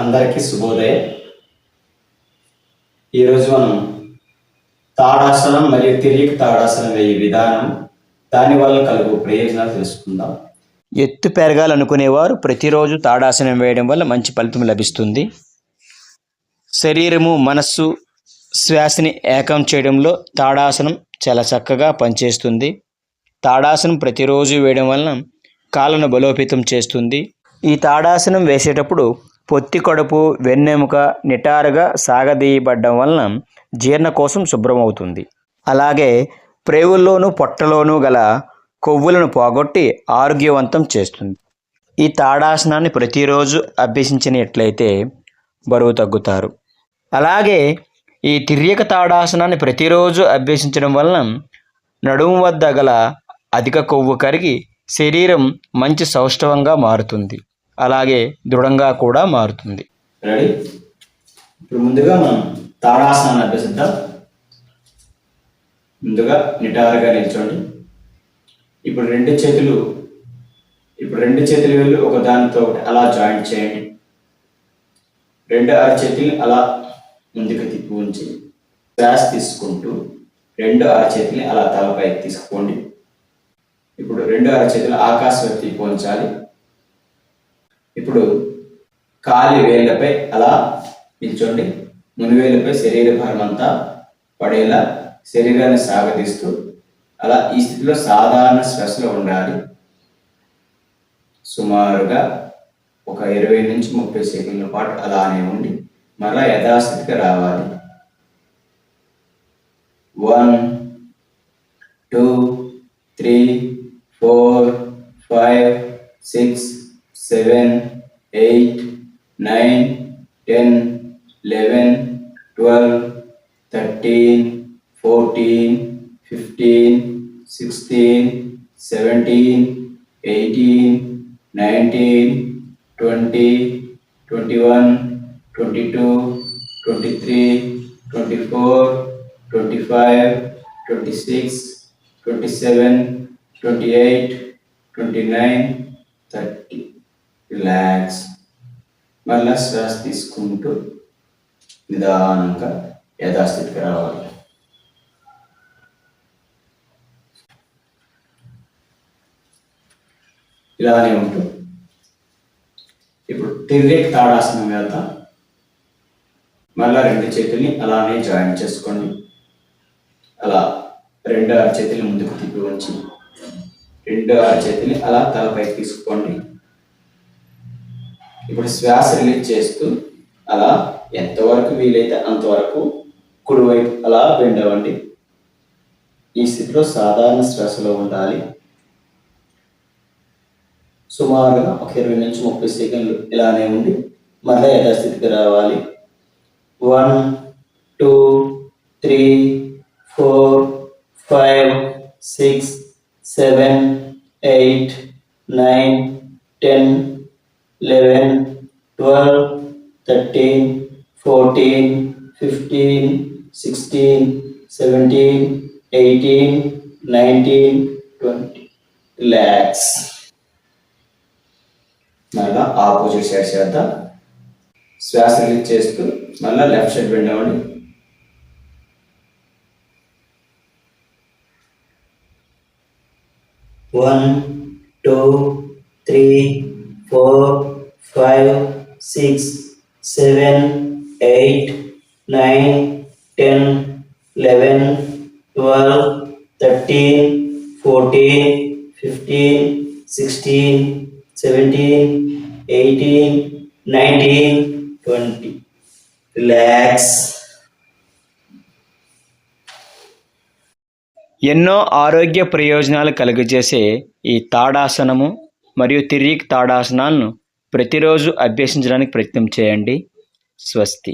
అందరికీ శుభోదయం. ఈరోజు మనం తాడాసనం మరియు తిరిగి తాడాసనం వేయ విధానం, దానివల్ల కలుగు ప్రయోజనాలు తెలుసుకుందాం. ఎత్తు పెరగాలనుకునేవారు ప్రతిరోజు తాడాసనం వేయడం వల్ల మంచి ఫలితం లభిస్తుంది. శరీరము, మనస్సు, శ్వాసని ఏకం చేయడంలో తాడాసనం చాలా చక్కగా పనిచేస్తుంది. తాడాసనం ప్రతిరోజు వేయడం వలన కాళ్ళను బలోపేతం చేస్తుంది. ఈ తాడాసనం వేసేటప్పుడు పొత్తి కడుపు, వెన్నెముక నిటారుగా సాగదీయబడడం వలన జీర్ణకోశం శుభ్రమవుతుంది. అలాగే ప్రేవుల్లోనూ పొట్టలోనూ గల కొవ్వులను పోగొట్టి ఆరోగ్యవంతం చేస్తుంది. ఈ తాడాసనాన్ని ప్రతిరోజు అభ్యసించినట్లయితే బరువు తగ్గుతారు. అలాగే ఈ తిర్యక తాడాసనాన్ని ప్రతిరోజు అభ్యసించడం వలన నడుము వద్ద గల అధిక కొవ్వు కరిగి శరీరం మంచి సౌష్ఠవంగా మారుతుంది. అలాగే దృఢంగా కూడా మారుతుంది. రెడీ? ఇప్పుడు ముందుగా మనం తాడాసనాన్ని అభ్యసిద్దాం. ముందుగా నిటారుగా నిల్చోండి. ఇప్పుడు రెండు చేతులు వెళ్ళి ఒక దానితో ఒకటి అలా జాయింట్ చేయండి. రెండు అరచేతుల్ని అలా ముందుకు తిప్పి ఉంచి శ్వాస తీసుకుంటూ రెండు అరచేతుల్ని అలా తలపైకి తీసుకోండి. ఇప్పుడు రెండు అరచేతులు ఆకాశం తిప్పి ఉంచాలి. ఇప్పుడు కాలి వేళ్ళపై అలా నిల్చోండి. మునివేళ్ళపై శరీర భారం అంతా పడేలా శరీరాన్ని సాగదీస్తూ అలా ఈ స్థితిలో సాధారణ శ్వాసలో ఉండాలి. సుమారుగా ఒక 20 నుంచి 30 సెకండ్ల పాటు అలానే ఉండి మరలా యథాస్థితికి రావాలి. 1 2 3 4 5 6 7 8 9 10 11 12 13 14 15 16 17 18 19 20 21 22 23 24 25 26 27 28 29 30. రిలాక్స్. మళ్ళా శ్వాస తీసుకుంటూ నిదానంగా యథాస్థితికి రావాలి. ఇలానే ఉంటూ ఇప్పుడు తిర్యక్ తాడాసనం వేద్దాం. మళ్ళా రెండు చేతుల్ని అలానే జాయింట్ చేసుకోండి. అలా రెండు అరచేతుల్ని ముందుకు తిప్పి ఉంచి రెండు అరచేతుల్ని అలా తలపైకి తీసుకోండి. ఇప్పుడు శ్వాస రిలీజ్ చేస్తూ అలా ఎంతవరకు వీలైతే అంతవరకు కుడివైపు అలా బెండ్ అవ్వండి. ఈ స్థితిలో సాధారణ శ్వాసలో ఉండాలి. సుమారుగా ఒక 20 నుంచి 30 సెకండ్లు ఇలానే ఉండి మళ్ళీ యథాస్థితికి రావాలి. 1 2 3 4 5 6 7 8 9 10 11 12 13 14 15 16 17 18 19 20. రిలాక్స్. మళ్ళా ఆపోజిట్ సైడ్ చేద్దాం. శ్వాస రిలీజ్ చేస్తూ మళ్ళీ లెఫ్ట్ సైడ్ బెండ్ అవ్వండి. One, 2, 3, 4, 5, 6, 7, 8, 9, 10, 11, 12, 13, 14, 15, 16, 17, 18, 19, 20. రిలాక్స్. ఎన్నో ఆరోగ్య ప్రయోజనాలు కలుగజేసే ఈ తాడాసనము మరియు తిర్యక్ తాడాసనాలను ప్రతిరోజు అభ్యసించడానికి ప్రయత్నం చేయండి. స్వస్తి.